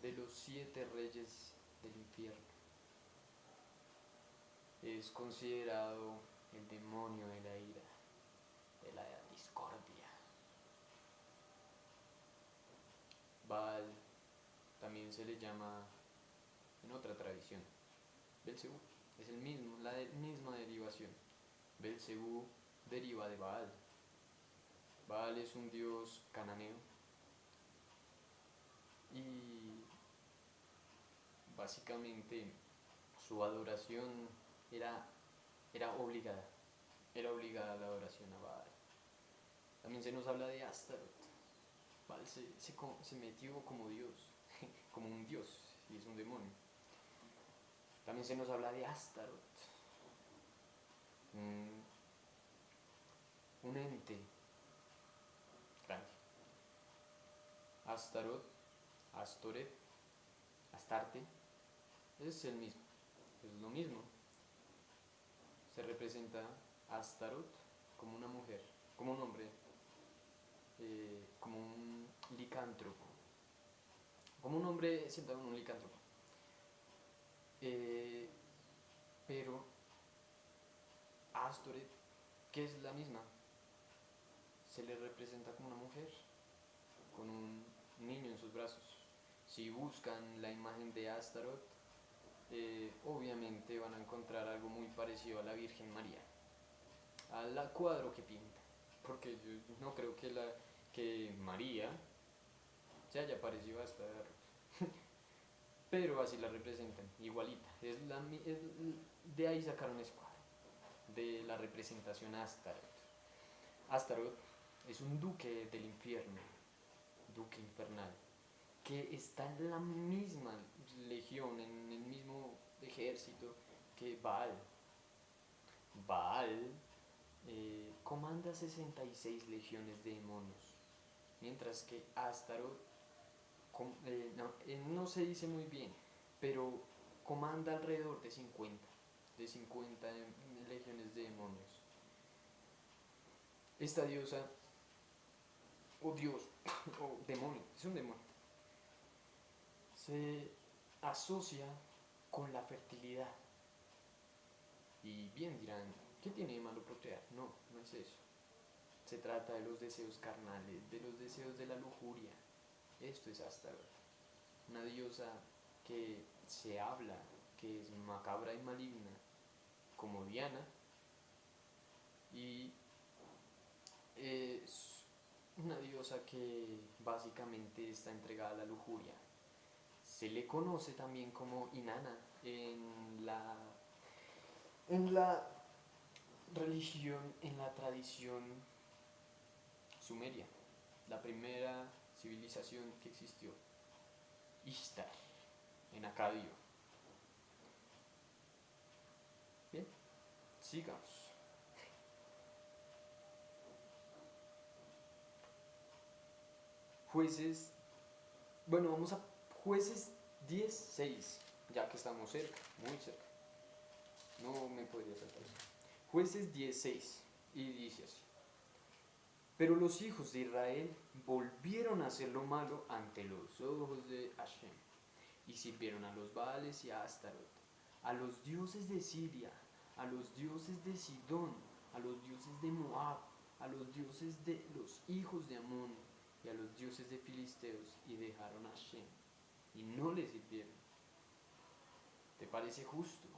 de los 7 reyes del infierno. Es considerado el demonio de la ira, de la discordia. Baal también se le llama en otra tradición Belcebú, es el mismo, la misma derivación. Belcebú deriva de Baal. Baal es un dios cananeo y básicamente su adoración era obligada. Era obligada la adoración a Baal. También se nos habla de Astaroth. Baal se metió como dios, como un dios, y es un demonio. También se nos habla de Astaroth, un ente grande. Astaroth, Astoret, Astarte, es el mismo, es lo mismo. Se representa a Astaroth como una mujer, como un hombre, como un licántropo, como un hombre sentado en un licántropo. Pero Astoret, que es la misma, se le representa como una mujer, con un niño en sus brazos. Si buscan la imagen de Astaroth, obviamente van a encontrar algo muy parecido a la Virgen María, al cuadro que pinta, porque yo no creo que María se haya parecido a Astaroth, pero así la representan, igualita. De ahí sacaron ese cuadro, de la representación Astaroth. Astaroth es un duque del infierno, duque infernal, que está en la misma legión, en el mismo ejército que Baal. Baal comanda 66 legiones de demonios, mientras que Astaroth no se dice muy bien, pero comanda alrededor de 50 legiones de demonios. Esta diosa, o dios, o demonio, es un demonio, se asocia con la fertilidad. Y bien dirán, ¿qué tiene de malo procrear? No, no es eso. Se trata de los deseos carnales, de los deseos de la lujuria. Esto es Astaroth, una diosa que se habla que es macabra y maligna, como Diana, y es una diosa que básicamente está entregada a la lujuria. Se le conoce también como Inanna en la religión, en la tradición sumeria, la primera civilización que existió, Ishtar, en acadio. Bien, sigamos. Jueces Bueno, vamos a Jueces 10:6, ya que estamos cerca, muy cerca. No me podría saltar eso. Jueces 10:6, y dice así. Pero los hijos de Israel volvieron a hacer lo malo ante los ojos de Hashem, y sirvieron a los Baales y a Astaroth, a los dioses de Siria, a los dioses de Sidón, a los dioses de Moab, a los dioses de los hijos de Amón, y a los dioses de Filisteos, y dejaron a Hashem, y no le sirvieron. ¿Te parece justo?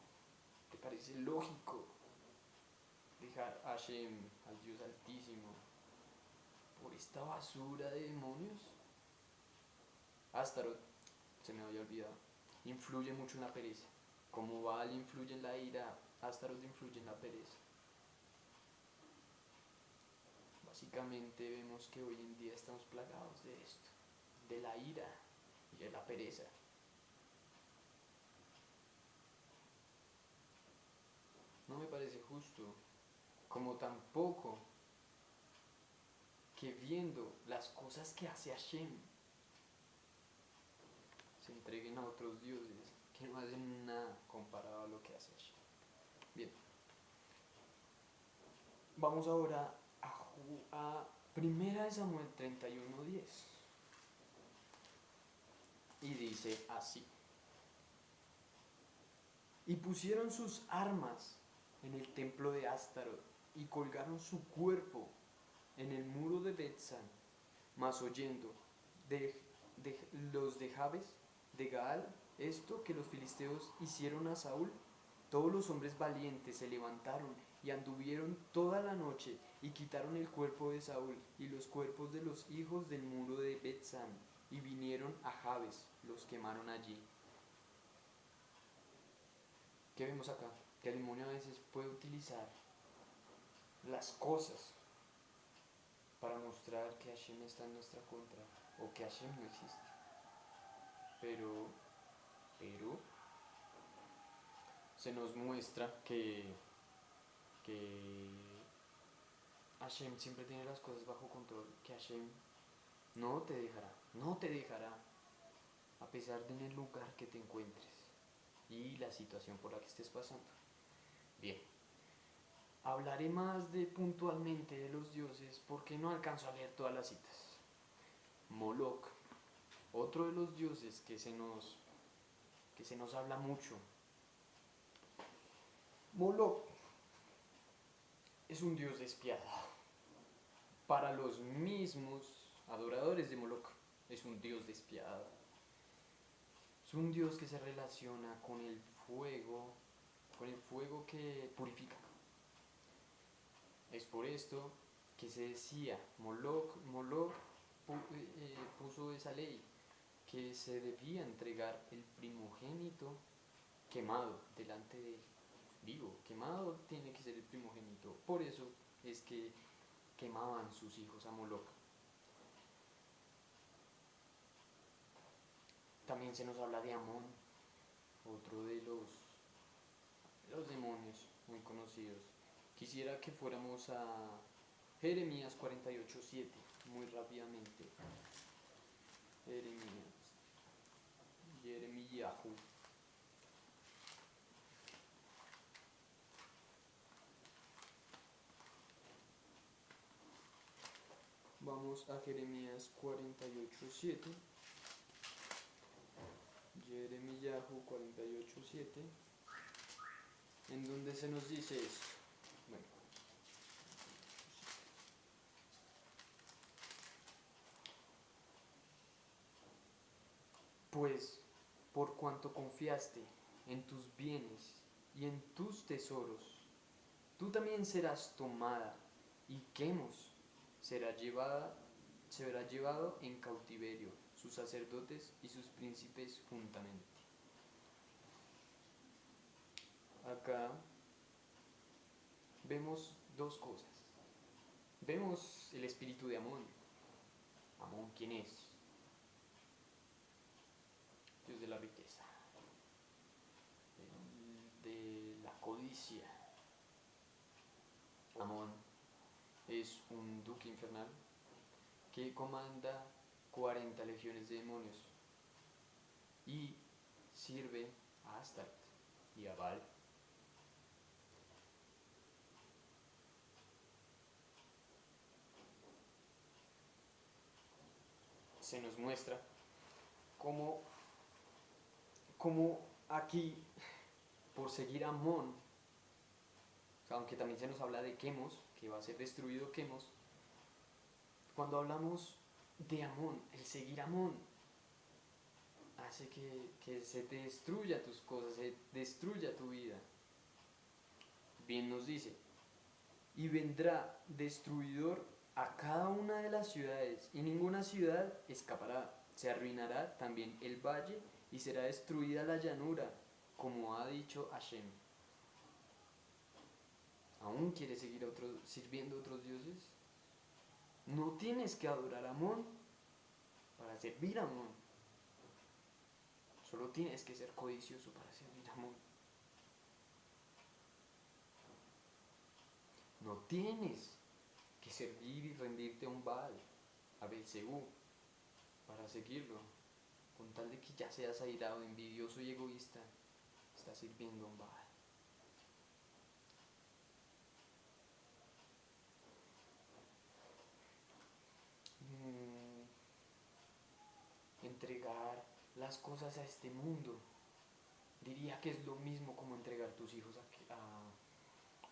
¿Te parece lógico dejar a Hashem, al Dios Altísimo, por esta basura de demonios? Astaroth, se me había olvidado, influye mucho en la pereza. Como Baal influye en la ira, Astaroth influye en la pereza. Básicamente vemos que hoy en día estamos plagados de esto, de la ira y de la pereza. No me parece justo, como tampoco que viendo las cosas que hace Hashem, se entreguen a otros dioses que no hacen nada comparado a lo que hace Hashem. Bien, vamos ahora a Primera de Samuel 31:10. Y dice así. Y pusieron sus armas en el templo de Astaroth y colgaron su cuerpo en el muro de Bet-san. Mas oyendo los de Jabes, de Gaal, esto que los filisteos hicieron a Saúl, todos los hombres valientes se levantaron y anduvieron toda la noche y quitaron el cuerpo de Saúl y los cuerpos de los hijos del muro de Bet-san y vinieron a Jabes, los quemaron allí. ¿Qué vemos acá? Que el demonio a veces puede utilizar las cosas para mostrar que Hashem está en nuestra contra o que Hashem no existe. Pero se nos muestra que Hashem siempre tiene las cosas bajo control, que Hashem no te dejará, a pesar de en el lugar que te encuentres y la situación por la que estés pasando. Bien, hablaré más puntualmente de los dioses porque no alcanzo a leer todas las citas. Moloch, otro de los dioses que se nos habla mucho. Moloch es un dios despiadado. Para los mismos adoradores de Moloch, es un dios despiadado. Es un dios que se relaciona con el fuego que purifica. Es por esto que se decía, Moloch puso esa ley, que se debía entregar el primogénito quemado delante de él. Vivo, quemado tiene que ser el primogénito. Por eso es que quemaban sus hijos a Moloch. También se nos habla de Amón, otro de los demonios muy conocidos. Quisiera que fuéramos a Jeremías 48:7, muy rápidamente. Jeremías. Vamos a Jeremías 48:7. Jeremías 48:7, en donde se nos dice esto. Bueno, pues por cuanto confiaste en tus bienes y en tus tesoros, tú también serás tomada, y Quemos será llevado en cautiverio, sus sacerdotes y sus príncipes juntamente. Acá vemos dos cosas. Vemos el espíritu de Amón. Amón, ¿quién es? Dios de la riqueza, de la codicia. Amón es un duque infernal que comanda 40 legiones de demonios. y sirve a Astarte y a Baal. Se nos muestra cómo, cómo aquí, por seguir a Amón, aunque también se nos habla de Quemos, que va a ser destruido Quemos, cuando hablamos de Amón, el seguir a Amón hace que se te destruya tus cosas, se destruya tu vida. Bien nos dice, y vendrá destruidor a cada una de las ciudades, y ninguna ciudad escapará. Se arruinará también el valle, y será destruida la llanura, como ha dicho Hashem. ¿Aún quieres seguir sirviendo a otros dioses? No tienes que adorar a Amón para servir a Amón. Solo tienes que ser codicioso para servir a Amón. No tienes que servir y rendirte a un Baal, a Belcebú, para seguirlo. Con tal de que ya seas airado, envidioso y egoísta, estás sirviendo a un Baal. Entregar las cosas a este mundo, diría que es lo mismo como entregar tus hijos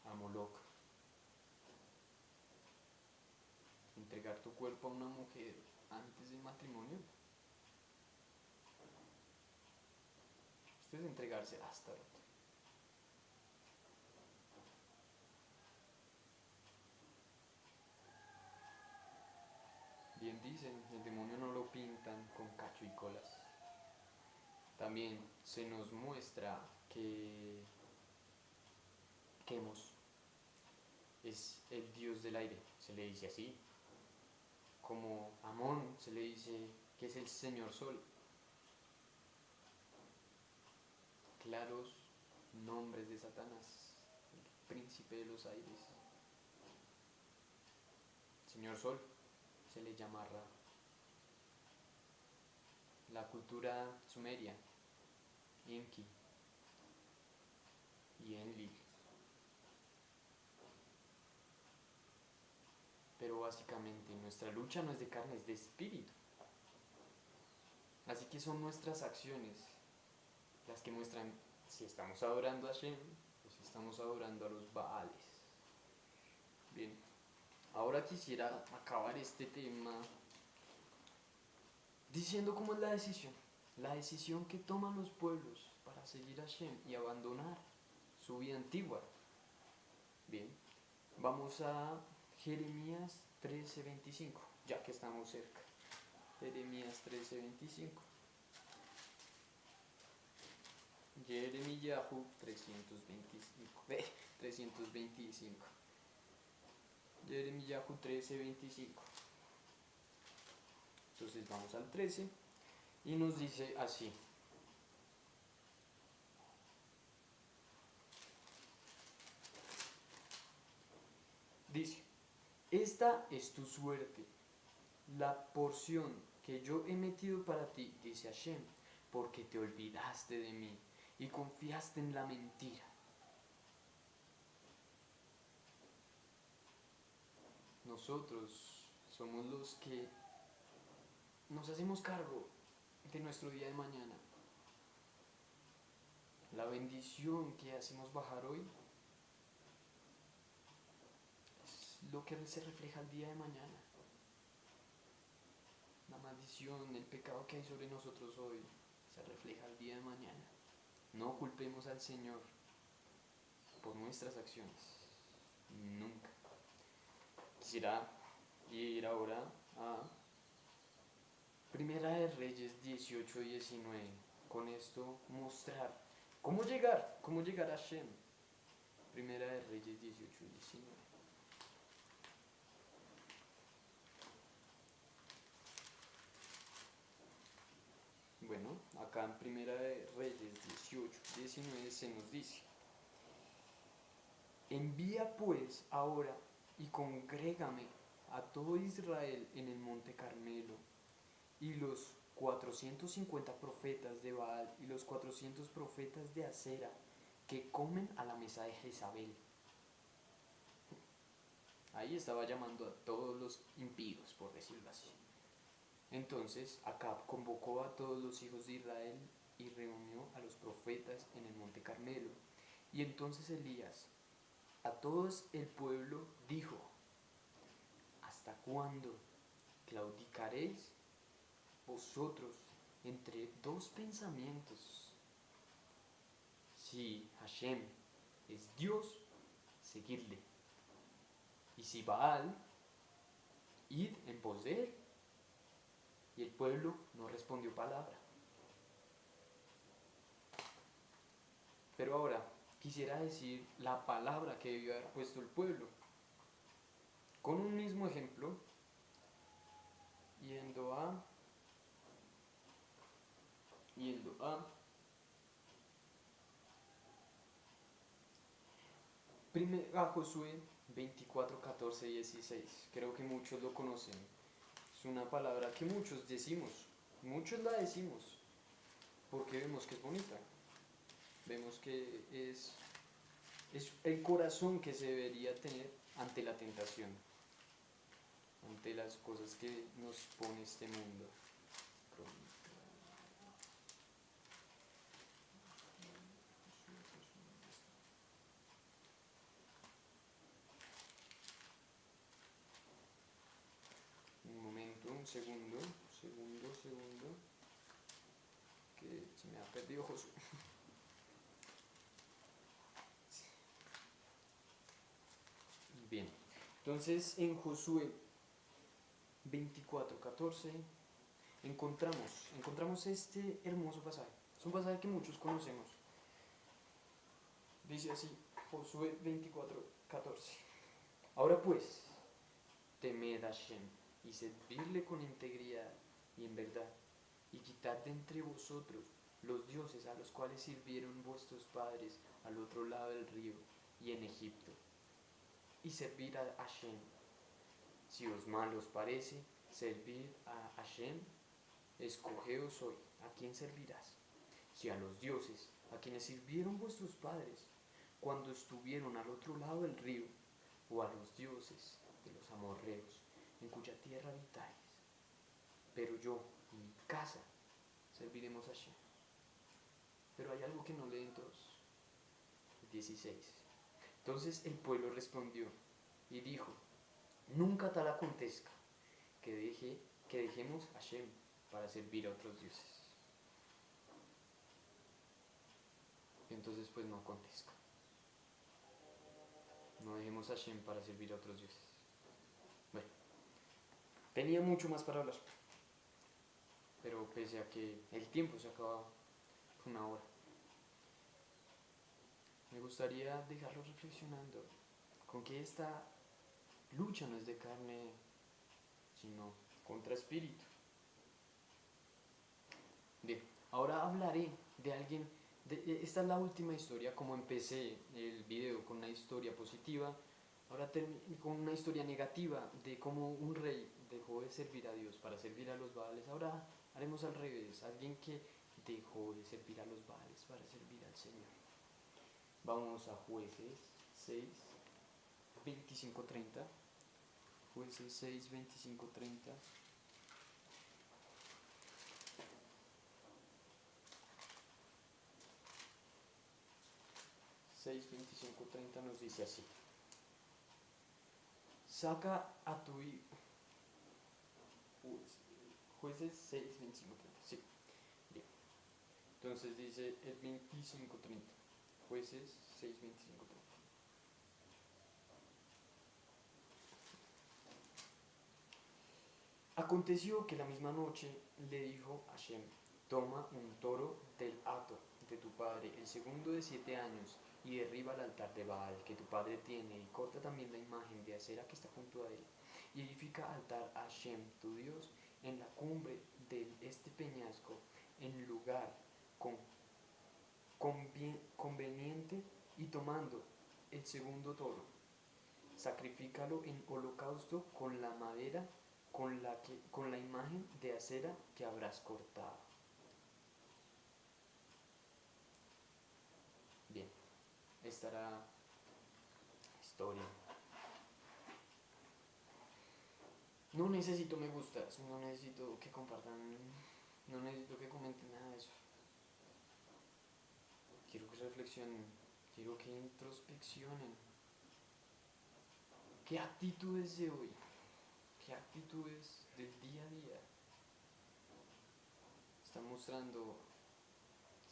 a Moloch. Entregar tu cuerpo a una mujer antes del matrimonio. Esto es entregarse a Astaroth. Bien dicen, el demonio no lo pintan con cacho y colas. También se nos muestra que Quemos es el dios del aire, se le dice así. Como Amón se le dice que es el señor sol. Claros nombres de Satanás, el príncipe de los aires. Señor sol se le llama Ra. La cultura sumeria, Enki y Enlil. Pero básicamente nuestra lucha no es de carne, es de espíritu. Así que son nuestras acciones las que muestran si estamos adorando a Hashem o si estamos adorando a los Baales. Bien, ahora quisiera acabar este tema diciendo cómo es la decisión que toman los pueblos para seguir a Hashem y abandonar su vida antigua. Bien, vamos a Jeremías 13:25, ya que estamos cerca. Jeremías 13:25. Jeremiyahu 325. 325. Jeremiyahu 13:25. Entonces vamos al 13 y nos dice así. Dice, esta es tu suerte, la porción que yo he metido para ti, dice Hashem, porque te olvidaste de mí y confiaste en la mentira. Nosotros somos los que nos hacemos cargo de nuestro día de mañana. La bendición que hacemos bajar hoy es lo que se refleja el día de mañana. La maldición, el pecado que hay sobre nosotros hoy se refleja el día de mañana. No culpemos al Señor por nuestras acciones. Nunca. Quisiera ir ahora a Primera de Reyes 18:19. Con esto mostrar cómo llegar a Shem. Primera de Reyes 18:19. Bueno, acá en Primera de Reyes 18:19 se nos dice: envía pues ahora y congrégame a todo Israel en el monte Carmelo, y los 450 profetas de Baal y los 400 profetas de Acera que comen a la mesa de Jezabel. Ahí estaba llamando a todos los impíos, por decirlo así. Entonces Acab convocó a todos los hijos de Israel y reunió a los profetas en el monte Carmelo. Y entonces Elías a todos el pueblo dijo: ¿hasta cuándo claudicaréis vosotros entre dos pensamientos? Si Hashem es Dios, seguidle, y si Baal, id en pos de él. Y el pueblo no respondió palabra. Pero ahora quisiera decir la palabra que debió haber puesto el pueblo. Con un mismo ejemplo, yendo a a Josué 24, 14, 16. Creo que muchos lo conocen. Es una palabra que muchos decimos, muchos la decimos, porque vemos que es bonita. Vemos que es el corazón que se debería tener ante la tentación, ante las cosas que nos pone este mundo. Un momento, un segundo, que se me ha perdido Josué. Bien, entonces en Josué 24, 14 encontramos este hermoso pasaje. Es un pasaje que muchos conocemos. Dice así, Josué 24, 14. Ahora pues, temed a Hashem y servirle con integridad y en verdad, y quitad de entre vosotros los dioses a los cuales sirvieron vuestros padres al otro lado del río y en Egipto, y servir a Hashem. Si os mal os parece servir a Hashem, escogeos hoy a quién servirás, si a los dioses a quienes sirvieron vuestros padres cuando estuvieron al otro lado del río, o a los dioses de los amorreos en cuya tierra habitáis. Pero yo y mi casa serviremos a Hashem. Pero hay algo que no leen todos. 16. Entonces el pueblo respondió y dijo: nunca tal acontezca que dejemos a Hashem para servir a otros dioses. Entonces pues no acontezca. No dejemos a Hashem para servir a otros dioses. Bueno, tenía mucho más para hablar, pero pese a que el tiempo se acababa, una hora, me gustaría dejarlo reflexionando con que esta lucha no es de carne, sino contra espíritu. Bien, ahora hablaré de alguien. Esta es la última historia, como empecé el video con una historia positiva, ahora con una historia negativa de cómo un rey dejó de servir a Dios para servir a los Baales. Ahora haremos al revés, alguien que dejó de servir a los Baales para servir al Señor. Vamos a Jueces 6, 25, 30. Jueces 6, 25, 30. Nos dice así: saca a tu hijo. Jueces 6, 25, 30. Sí, bien. Entonces dice el 25, 30. Jueces 6, 25, 30. Aconteció que la misma noche le dijo a Hashem: toma un toro del hato de tu padre, el segundo de 7 años, y derriba el altar de Baal que tu padre tiene, y corta también la imagen de acera que está junto a él, y edifica altar a Hashem, tu Dios, en la cumbre de este peñasco, en lugar conveniente, y tomando el segundo toro, sacrifícalo en holocausto con la madera con la imagen de acera que habrás cortado. Bien, esta era la historia. No necesito me gustas, no necesito que compartan, no necesito que comenten nada de eso. Quiero que reflexionen, quiero que introspeccionen. ¿Qué actitudes de hoy? ¿Qué actitudes del día a día están mostrando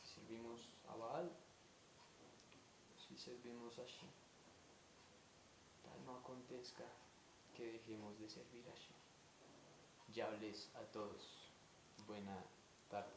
si servimos a Baal o si servimos a Shem? Tal no acontezca que dejemos de servir a Shem. Ya les a todos. Buena tarde.